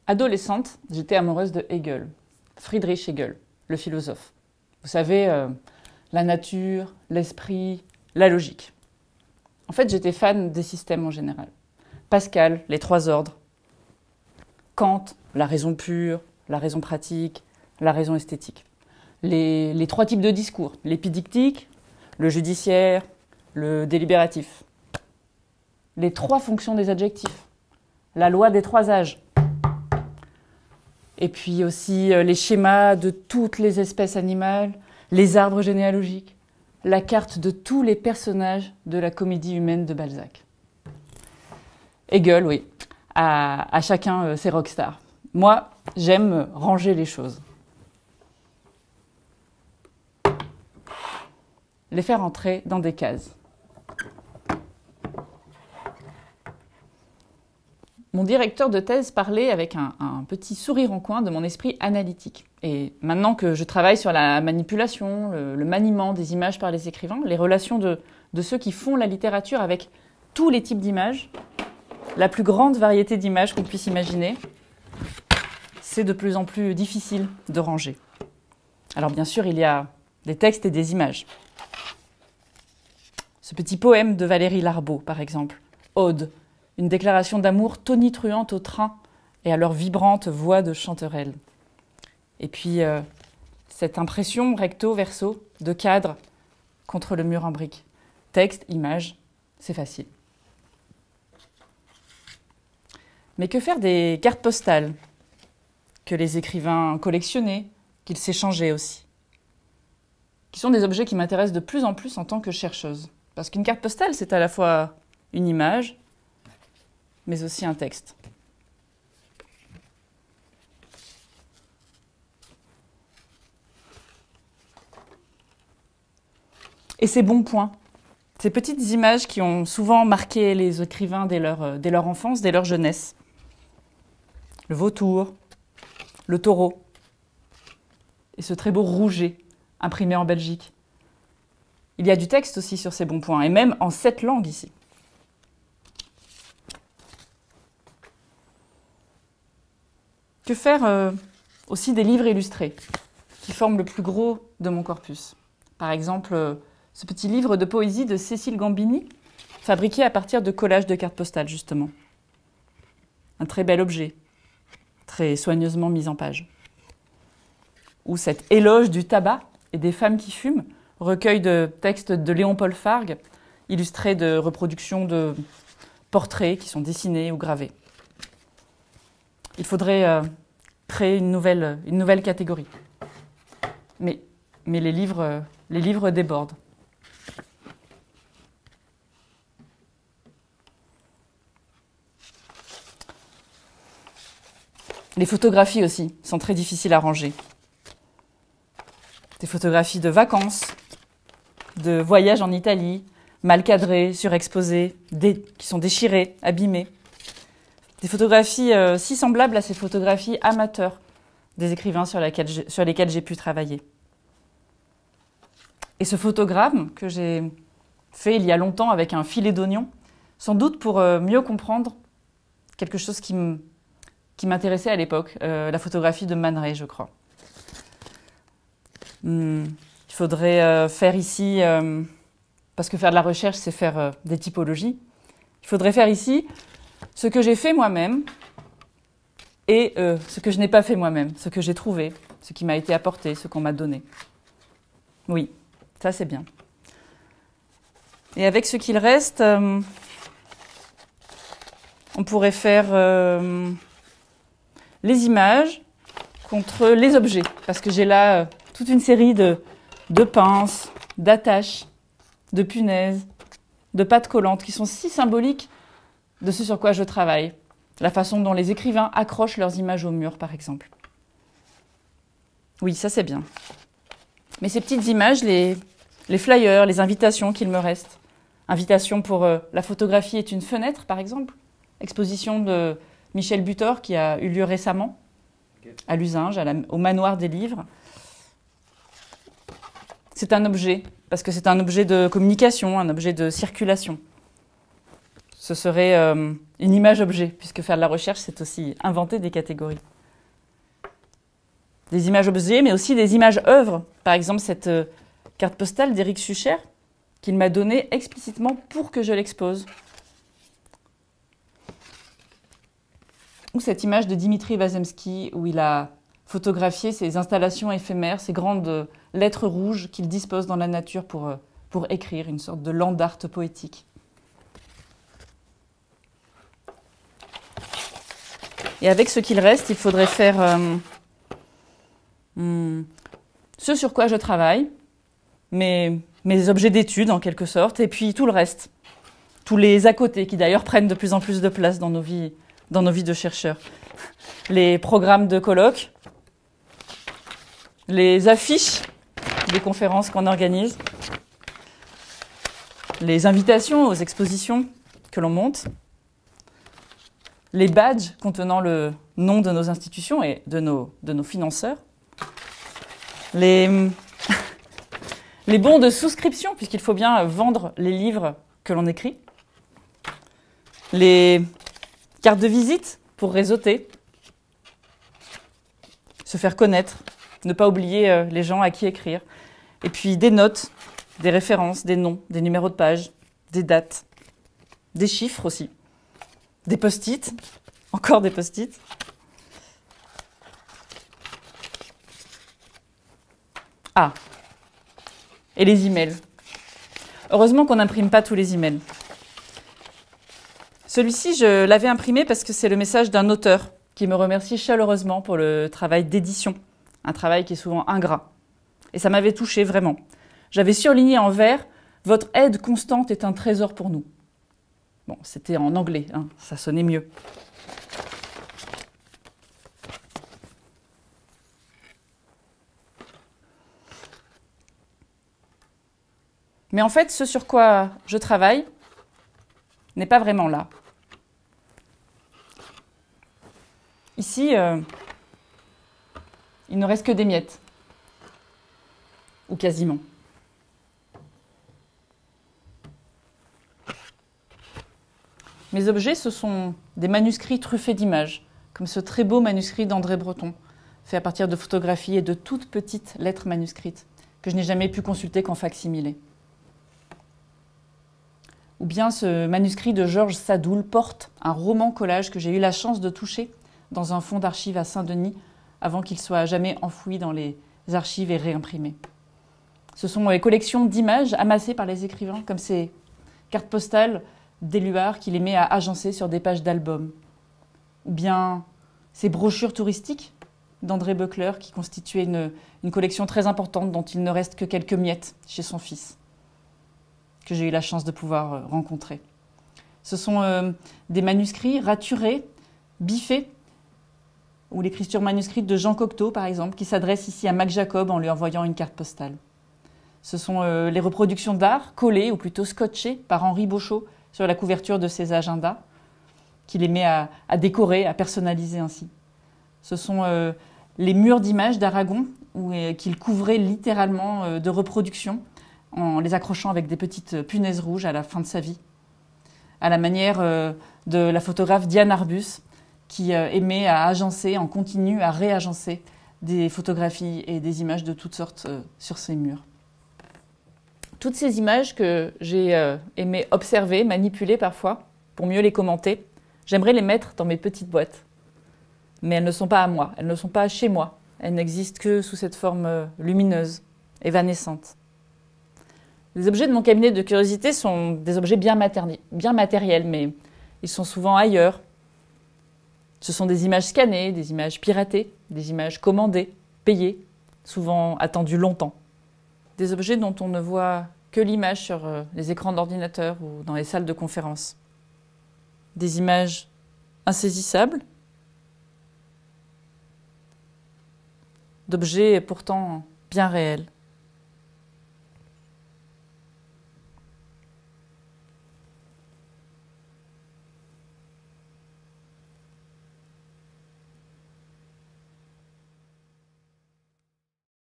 Adolescente, j'étais amoureuse de Hegel, Friedrich Hegel, le philosophe. Vous savez, la nature, l'esprit, la logique. En fait, j'étais fan des systèmes en général. Pascal, les trois ordres. Kant, la raison pure, la raison pratique, la raison esthétique. Les trois types de discours, l'épidictique, le judiciaire, le délibératif. Les trois fonctions des adjectifs, la loi des trois âges. Et puis aussi les schémas de toutes les espèces animales, les arbres généalogiques, la carte de tous les personnages de la comédie humaine de Balzac. Hegel, oui, à chacun ses rockstars. Moi, j'aime ranger les choses. Les faire entrer dans des cases. Mon directeur de thèse parlait avec un petit sourire en coin de mon esprit analytique. Et maintenant que je travaille sur la manipulation, le maniement des images par les écrivains, les relations de ceux qui font la littérature avec tous les types d'images, la plus grande variété d'images qu'on puisse imaginer, c'est de plus en plus difficile de ranger. Alors bien sûr, il y a des textes et des images. Ce petit poème de Valérie Larbaud, par exemple, Aude, une déclaration d'amour tonitruante au train et à leur vibrante voix de chanterelle. Et puis, cette impression recto-verso de cadre contre le mur en brique. Texte, image, c'est facile. Mais que faire des cartes postales que les écrivains collectionnaient, qu'ils s'échangeaient aussi, qui sont des objets qui m'intéressent de plus en plus en tant que chercheuse. Parce qu'une carte postale, c'est à la fois une image, mais aussi un texte. Et ces bons points, ces petites images qui ont souvent marqué les écrivains dès leur enfance, dès leur jeunesse. Le vautour, le taureau, et ce très beau rouget imprimé en Belgique. Il y a du texte aussi sur ces bons points, et même en 7 langues ici. Que faire aussi des livres illustrés, qui forment le plus gros de mon corpus. Par exemple, ce petit livre de poésie de Cécile Gambini, fabriqué à partir de collages de cartes postales, justement. Un très bel objet, très soigneusement mis en page. Ou cet éloge du tabac et des femmes qui fument, recueil de textes de Léon-Paul Fargue, illustré de reproductions de portraits qui sont dessinés ou gravés. Il faudrait créer une nouvelle catégorie. Mais les livres débordent. Les photographies aussi sont très difficiles à ranger. Des photographies de vacances, de voyages en Italie, mal cadrées, surexposées, qui sont déchirées, abîmées. Des photographies si semblables à ces photographies amateurs des écrivains sur lesquels j'ai pu travailler. Et ce photogramme que j'ai fait il y a longtemps avec un filet d'oignon, sans doute pour mieux comprendre quelque chose qui m'intéressait à l'époque, la photographie de Man Ray, je crois. Il faudrait faire ici, parce que faire de la recherche, c'est faire des typologies, il faudrait faire ici ce que j'ai fait moi-même et ce que je n'ai pas fait moi-même, ce que j'ai trouvé, ce qui m'a été apporté, ce qu'on m'a donné. Oui, ça c'est bien. Et avec ce qu'il reste, on pourrait faire les images contre les objets, parce que j'ai là toute une série de pinces, d'attaches, de punaises, de pâtes collantes qui sont si symboliques de ce sur quoi je travaille. La façon dont les écrivains accrochent leurs images au mur, par exemple. Oui, ça c'est bien. Mais ces petites images, les flyers, les invitations qu'il me reste. Invitation pour la photographie est une fenêtre, par exemple. Exposition de Michel Butor qui a eu lieu récemment à Lusinge, au Manoir des Livres. C'est un objet, parce que c'est un objet de communication, un objet de circulation. ce serait une image-objet, puisque faire de la recherche, c'est aussi inventer des catégories. Des images-objets, mais aussi des images-œuvres. Par exemple, cette carte postale d'Éric Sucher, qu'il m'a donnée explicitement pour que je l'expose. Ou cette image de Dimitri Vazemski, où il a photographié ces installations éphémères, ces grandes lettres rouges qu'il dispose dans la nature pour écrire, une sorte de land art poétique. Et avec ce qu'il reste, il faudrait faire ce sur quoi je travaille, mes objets d'étude en quelque sorte, et puis tout le reste. Tous les à côté qui d'ailleurs prennent de plus en plus de place dans nos vies de chercheurs. Les programmes de colloques, les affiches des conférences qu'on organise, les invitations aux expositions que l'on monte, les badges contenant le nom de nos institutions et de nos financeurs, les bons de souscription, puisqu'il faut bien vendre les livres que l'on écrit, les cartes de visite pour réseauter, se faire connaître, ne pas oublier les gens à qui écrire, et puis des notes, des références, des noms, des numéros de page, des dates, des chiffres aussi, des post-it, encore des post-it. Ah, et les emails. Heureusement qu'on n'imprime pas tous les emails. Celui-ci, je l'avais imprimé parce que c'est le message d'un auteur qui me remercie chaleureusement pour le travail d'édition, un travail qui est souvent ingrat. Et ça m'avait touché vraiment. J'avais surligné en vert « Votre aide constante est un trésor pour nous ». Bon, c'était en anglais, hein, ça sonnait mieux. Mais en fait, ce sur quoi je travaille n'est pas vraiment là. Ici, il ne reste que des miettes, ou quasiment. Mes objets, ce sont des manuscrits truffés d'images, comme ce très beau manuscrit d'André Breton, fait à partir de photographies et de toutes petites lettres manuscrites, que je n'ai jamais pu consulter qu'en facsimilé. Ou bien ce manuscrit de Georges Sadoul porte un roman collage que j'ai eu la chance de toucher dans un fonds d'archives à Saint-Denis avant qu'il soit jamais enfoui dans les archives et réimprimé. Ce sont les collections d'images amassées par les écrivains, comme ces cartes postales d'Éluard qu'il aimait à agencer sur des pages d'albums. Ou bien ces brochures touristiques d'André Buckler qui constituaient une collection très importante dont il ne reste que quelques miettes chez son fils, que j'ai eu la chance de pouvoir rencontrer. Ce sont des manuscrits raturés, biffés, ou l'écriture manuscrite de Jean Cocteau, par exemple, qui s'adresse ici à Mac Jacob en lui envoyant une carte postale. Ce sont les reproductions d'art collées, ou plutôt scotchées, par Henri Beauchot sur la couverture de ses agendas, qu'il aimait à décorer, à personnaliser ainsi. Ce sont les murs d'images d'Aragon, qu'il couvrait littéralement de reproductions, en les accrochant avec des petites punaises rouges à la fin de sa vie, à la manière de la photographe Diane Arbus, qui aimait à agencer en continu, à réagencer des photographies et des images de toutes sortes sur ses murs. Toutes ces images que j'ai aimé observer, manipuler parfois, pour mieux les commenter, j'aimerais les mettre dans mes petites boîtes. Mais elles ne sont pas à moi, elles ne sont pas chez moi. Elles n'existent que sous cette forme lumineuse, évanescente. Les objets de mon cabinet de curiosité sont des objets bien matériels, mais ils sont souvent ailleurs. Ce sont des images scannées, des images piratées, des images commandées, payées, souvent attendues longtemps. Des objets dont on ne voit que l'image sur les écrans d'ordinateur ou dans les salles de conférence. Des images insaisissables, d'objets pourtant bien réels.